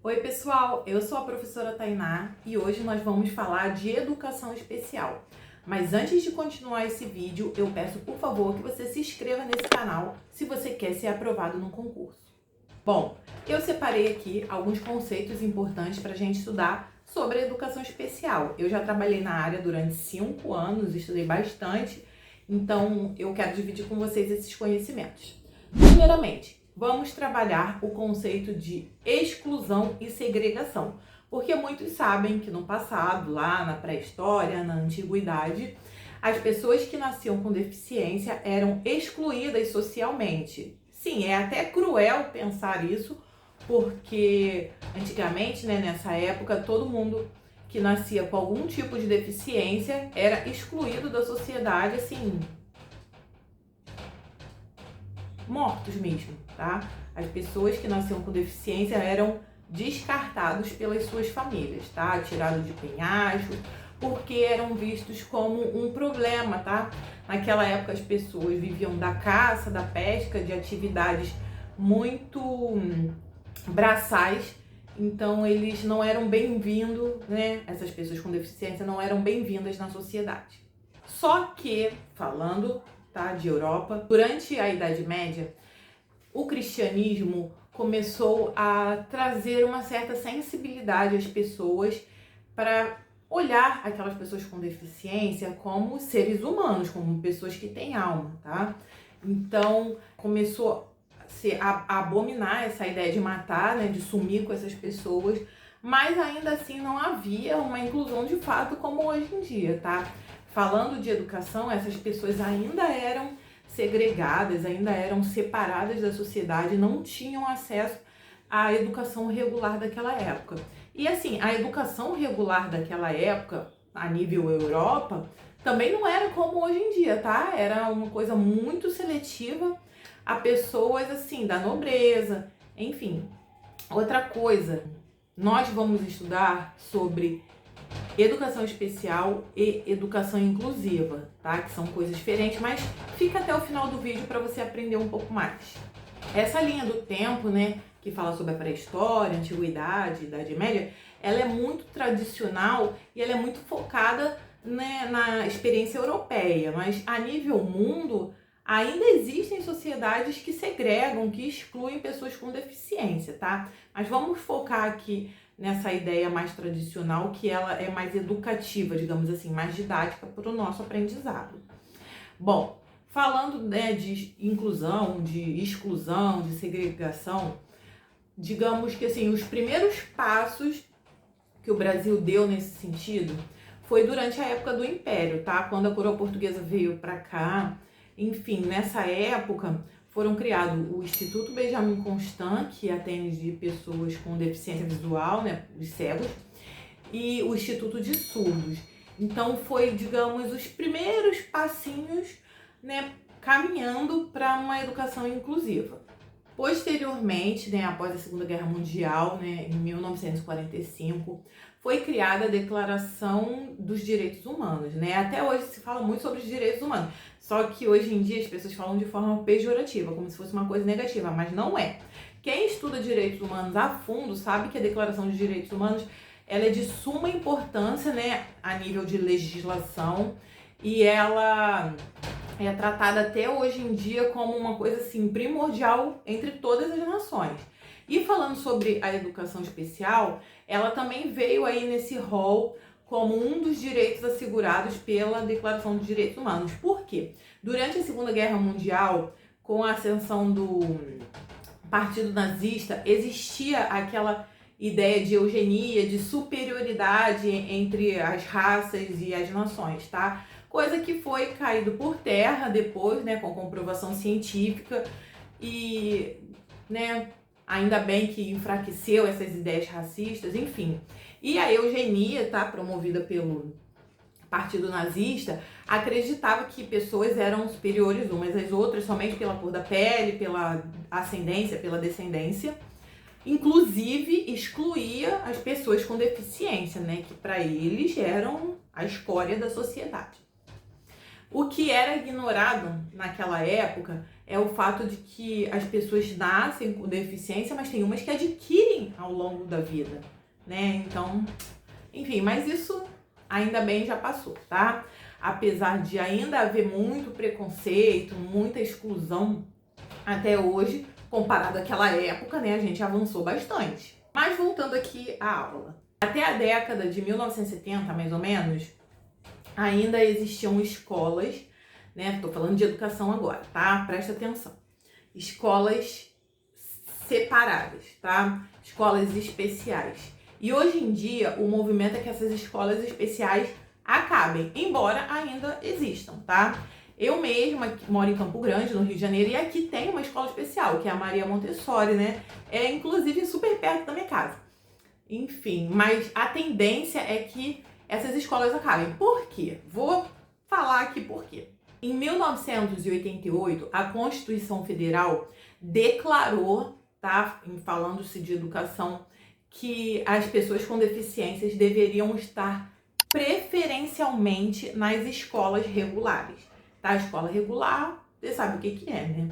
Oi pessoal, eu sou a professora Tainá e hoje nós vamos falar de educação especial. Mas antes de continuar esse vídeo, eu peço por favor que você se inscreva nesse canal se você quer ser aprovado no concurso. Bom, eu separei aqui alguns conceitos importantes para a gente estudar sobre a educação especial. Eu já trabalhei na área durante 5 anos, estudei bastante, então eu quero dividir com vocês esses conhecimentos. Primeiramente, vamos trabalhar o conceito de exclusão e segregação, porque muitos sabem que no passado, lá na pré-história, na antiguidade, as pessoas que nasciam com deficiência eram excluídas socialmente. Sim, é até cruel pensar isso, porque antigamente, nessa época, todo mundo que nascia com algum tipo de deficiência era excluído da sociedade, assim, mortos mesmo, tá? As pessoas que nasciam com deficiência eram descartados pelas suas famílias, tá? Tirados de penhascos, porque eram vistos como um problema, tá? Naquela época as pessoas viviam da caça, da pesca, de atividades muito braçais, então eles não eram bem-vindos, né? Essas pessoas com deficiência não eram bem-vindas na sociedade. Só que, falando de Europa, durante a Idade Média, o cristianismo começou a trazer uma certa sensibilidade às pessoas para olhar aquelas pessoas com deficiência como seres humanos, como pessoas que têm alma, tá? Então, começou a abominar essa ideia de matar, de sumir com essas pessoas, mas ainda assim não havia uma inclusão de fato como hoje em dia, tá? Falando de educação, essas pessoas ainda eram segregadas, ainda eram separadas da sociedade, não tinham acesso à educação regular daquela época. E assim, a educação regular daquela época, a nível Europa, também não era como hoje em dia, tá? Era uma coisa muito seletiva a pessoas, assim, da nobreza, enfim. Outra coisa, nós vamos estudar sobre educação especial e educação inclusiva, tá? Que são coisas diferentes, mas fica até o final do vídeo para você aprender um pouco mais. Essa linha do tempo, que fala sobre a pré-história, antiguidade, Idade Média, ela é muito tradicional e ela é muito focada, na experiência europeia, mas a nível mundo ainda existem sociedades que segregam, que excluem pessoas com deficiência, tá? Mas vamos focar aqui nessa ideia mais tradicional, que ela é mais educativa, digamos assim, mais didática para o nosso aprendizado. Bom, falando de inclusão, de exclusão, de segregação, digamos que assim, os primeiros passos que o Brasil deu nesse sentido foi durante a época do Império, tá? Quando a coroa portuguesa veio para cá, enfim, nessa época foram criados o Instituto Benjamin Constant, que atende pessoas com deficiência visual, os cegos, e o Instituto de Surdos. Então foi, digamos, os primeiros passinhos, caminhando para uma educação inclusiva. Posteriormente, após a Segunda Guerra Mundial, em 1945, foi criada a Declaração dos Direitos Humanos, Até hoje se fala muito sobre os direitos humanos, só que hoje em dia as pessoas falam de forma pejorativa, como se fosse uma coisa negativa, mas não é. Quem estuda direitos humanos a fundo sabe que a Declaração dos Direitos Humanos ela é de suma importância, a nível de legislação, e ela é tratada até hoje em dia como uma coisa assim primordial entre todas as nações. E falando sobre a educação especial, ela também veio aí nesse rol como um dos direitos assegurados pela Declaração dos Direitos Humanos. Por quê? Durante a Segunda Guerra Mundial, com a ascensão do Partido Nazista, existia aquela ideia de eugenia, de superioridade entre as raças e as nações, tá? Coisa que foi caído por terra depois, com comprovação científica e, ainda bem que enfraqueceu essas ideias racistas, enfim. E a eugenia, promovida pelo Partido Nazista, acreditava que pessoas eram superiores umas às outras somente pela cor da pele, pela ascendência, pela descendência. Inclusive, excluía as pessoas com deficiência, que para eles eram a escória da sociedade. O que era ignorado naquela época é o fato de que as pessoas nascem com deficiência, mas tem umas que adquirem ao longo da vida, né? Então, enfim, mas isso ainda bem já passou, tá? Apesar de ainda haver muito preconceito, muita exclusão até hoje, comparado àquela época, né? A gente avançou bastante. Mas voltando aqui à aula. Até a década de 1970, mais ou menos, ainda existiam escolas, né? Tô falando de educação agora, tá? Presta atenção. Escolas separadas, tá? Escolas especiais. E hoje em dia, o movimento é que essas escolas especiais acabem, embora ainda existam, tá? Eu mesma moro em Campo Grande, no Rio de Janeiro, e aqui tem uma escola especial, que é a Maria Montessori, né? É inclusive super perto da minha casa. Enfim, mas a tendência é que essas escolas acabem. Por quê? Vou falar aqui por quê. Em 1988, a Constituição Federal declarou, tá? Falando-se de educação, que as pessoas com deficiências deveriam estar preferencialmente nas escolas regulares. Tá? A escola regular, você sabe o que é, né?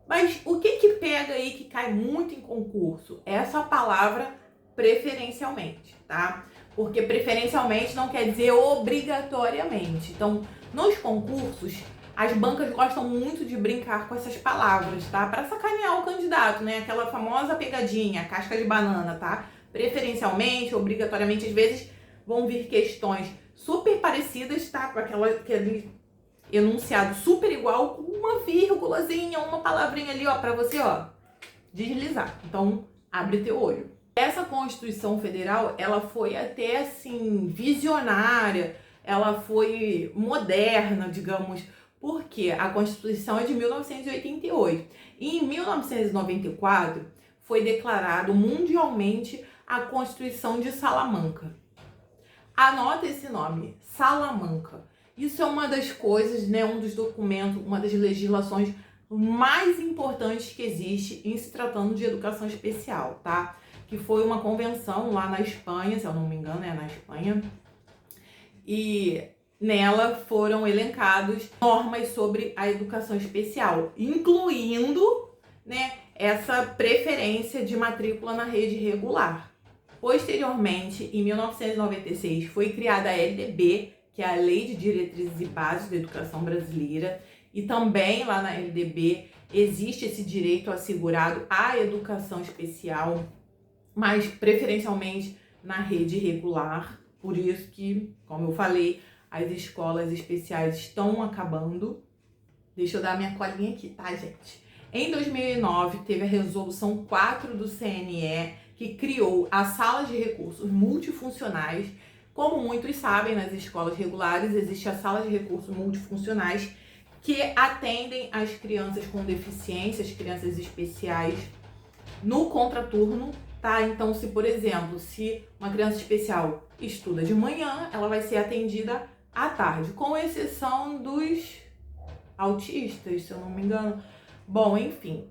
Mas o que pega aí que cai muito em concurso? Essa palavra preferencialmente, tá? Porque preferencialmente não quer dizer obrigatoriamente. Então, nos concursos, as bancas gostam muito de brincar com essas palavras, tá? Para sacanear o candidato, né? Aquela famosa pegadinha, casca de banana, tá? Preferencialmente, obrigatoriamente, às vezes vão vir questões super parecidas, tá? Com aquele enunciado super igual, com uma vírgulazinha, uma palavrinha ali, ó, para você, ó, deslizar. Então, abre teu olho. Essa Constituição Federal, ela foi até, assim, visionária, ela foi moderna, digamos, porque a Constituição é de 1988. E em 1994 foi declarado mundialmente a Constituição de Salamanca. Anota esse nome, Salamanca. Isso é uma das coisas, né, um dos documentos, uma das legislações mais importantes que existe em se tratando de educação especial, tá? Que foi uma convenção lá na Espanha, se eu não me engano, é na Espanha. E nela foram elencados normas sobre a educação especial, incluindo, né, essa preferência de matrícula na rede regular. Posteriormente, em 1996, foi criada a LDB, que é a Lei de Diretrizes e Bases da Educação Brasileira, e também lá na LDB existe esse direito assegurado à educação especial, mas preferencialmente na rede regular. Por isso que, como eu falei, as escolas especiais estão acabando. Deixa eu dar minha colinha aqui, tá, gente? Em 2009, teve a resolução 4 do CNE, que criou a sala de recursos multifuncionais. Como muitos sabem, nas escolas regulares existe a sala de recursos multifuncionais que atendem as crianças com deficiências, crianças especiais, no contraturno, tá? Então, se, por exemplo, se uma criança especial estuda de manhã, ela vai ser atendida à tarde, com exceção dos autistas, se eu não me engano. Bom, enfim,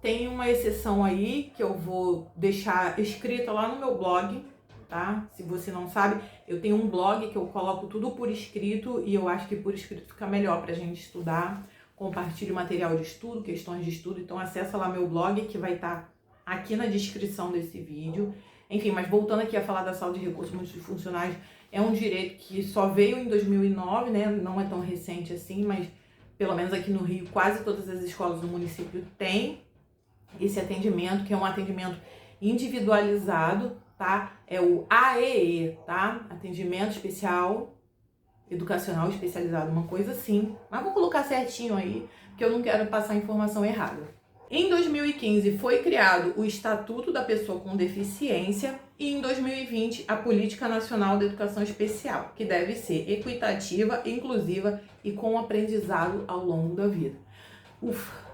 tem uma exceção aí que eu vou deixar escrita lá no meu blog, tá? Se você não sabe, eu tenho um blog que eu coloco tudo por escrito e eu acho que por escrito fica melhor pra gente estudar. Compartilho material de estudo, questões de estudo, então acessa lá meu blog que vai estar aqui na descrição desse vídeo. Enfim, mas voltando aqui a falar da sala de recursos multifuncionais, é um direito que só veio em 2009, né? Não é tão recente assim, mas pelo menos aqui no Rio, quase todas as escolas do município têm esse atendimento, que é um atendimento individualizado, tá? É o AEE, tá? Atendimento especial, educacional especializado, uma coisa assim. Mas vou colocar certinho aí, porque eu não quero passar informação errada. Em 2015 foi criado o Estatuto da Pessoa com Deficiência e em 2020 a Política Nacional da Educação Especial, que deve ser equitativa, inclusiva e com aprendizado ao longo da vida. Ufa!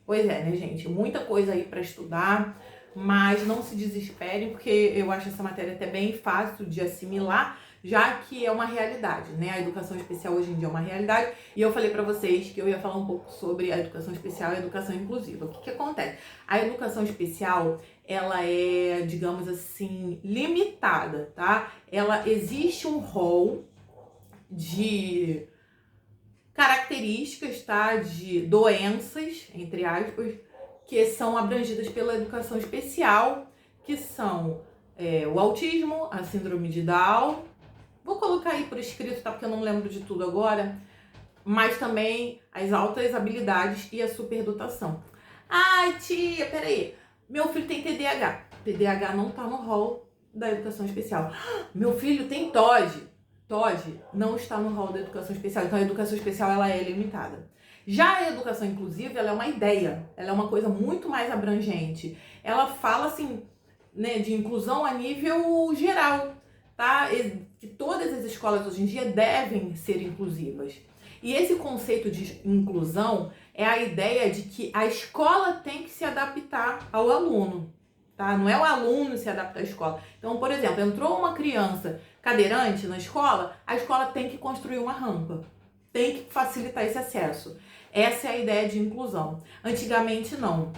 Pois é, né, gente? Muita coisa aí para estudar, mas não se desesperem, porque eu acho essa matéria até bem fácil de assimilar, já que é uma realidade, né? A educação especial hoje em dia é uma realidade. E eu falei pra vocês que eu ia falar um pouco sobre a educação especial e a educação inclusiva. O que acontece? A educação especial, ela é, digamos assim, limitada, tá? Ela existe um rol de características, tá, de doenças, entre aspas, que são abrangidas pela educação especial, que são o autismo, a síndrome de Down. Vou colocar aí por escrito, tá, porque eu não lembro de tudo agora, mas também as altas habilidades e a superdotação. Ai, tia, peraí, meu filho tem TDAH. TDAH não tá no rol da educação especial. Meu filho tem TOD. TOD não está no rol da educação especial. Então a educação especial ela é limitada. Já a educação inclusiva, ela é uma ideia, ela é uma coisa muito mais abrangente. Ela fala assim, né, de inclusão a nível geral, tá? Que todas as escolas hoje em dia devem ser inclusivas. E esse conceito de inclusão é a ideia de que a escola tem que se adaptar ao aluno, tá? Não é o aluno se adaptar à escola. Então, por exemplo, entrou uma criança cadeirante na escola, a escola tem que construir uma rampa, tem que facilitar esse acesso. Essa é a ideia de inclusão. Antigamente, não.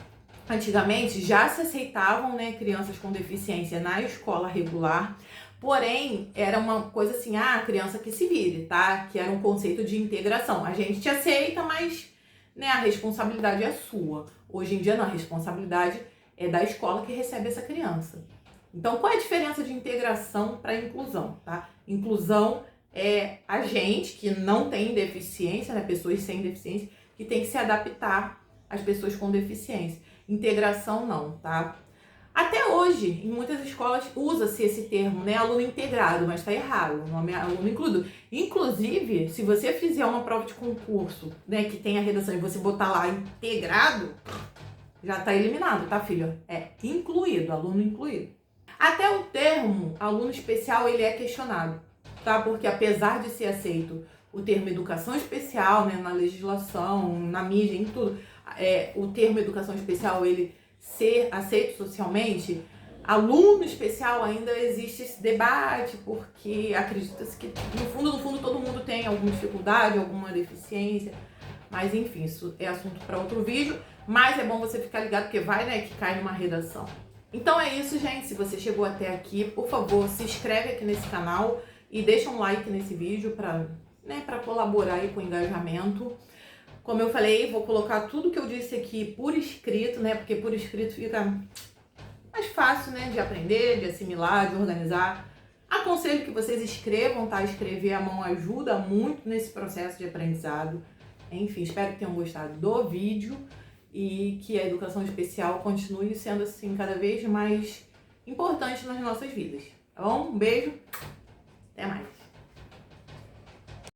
Antigamente, já se aceitavam, né, crianças com deficiência na escola regular, porém, era uma coisa assim, criança que se vire, tá? Que era um conceito de integração. A gente te aceita, mas, né, a responsabilidade é sua. Hoje em dia, não, a responsabilidade é da escola que recebe essa criança. Então, qual é a diferença de integração para inclusão, tá? Inclusão é a gente que não tem deficiência, né, pessoas sem deficiência, que tem que se adaptar às pessoas com deficiência. Integração não, tá? Até hoje, em muitas escolas, usa-se esse termo, né, aluno integrado, mas tá errado, o nome é aluno incluído. Inclusive, se você fizer uma prova de concurso, né, que tem a redação e você botar lá integrado, já tá eliminado, tá, filho? É incluído, aluno incluído. Até o termo aluno especial, ele é questionado, tá? Porque apesar de ser aceito o termo educação especial, né, na legislação, na mídia, em tudo, o termo educação especial, ele ser aceito socialmente, aluno especial ainda existe esse debate, porque acredita-se que no fundo todo mundo tem alguma dificuldade, alguma deficiência, mas enfim, isso é assunto para outro vídeo, mas é bom você ficar ligado porque vai, né, que cai numa redação. Então é isso, gente, se você chegou até aqui, por favor, se inscreve aqui nesse canal e deixa um like nesse vídeo para, né, para colaborar aí com o engajamento. Como eu falei, vou colocar tudo que eu disse aqui por escrito, né? Porque por escrito fica mais fácil, né? De aprender, de assimilar, de organizar. Aconselho que vocês escrevam, tá? Escrever à mão ajuda muito nesse processo de aprendizado. Enfim, espero que tenham gostado do vídeo e que a educação especial continue sendo, assim, cada vez mais importante nas nossas vidas. Tá bom? Um beijo!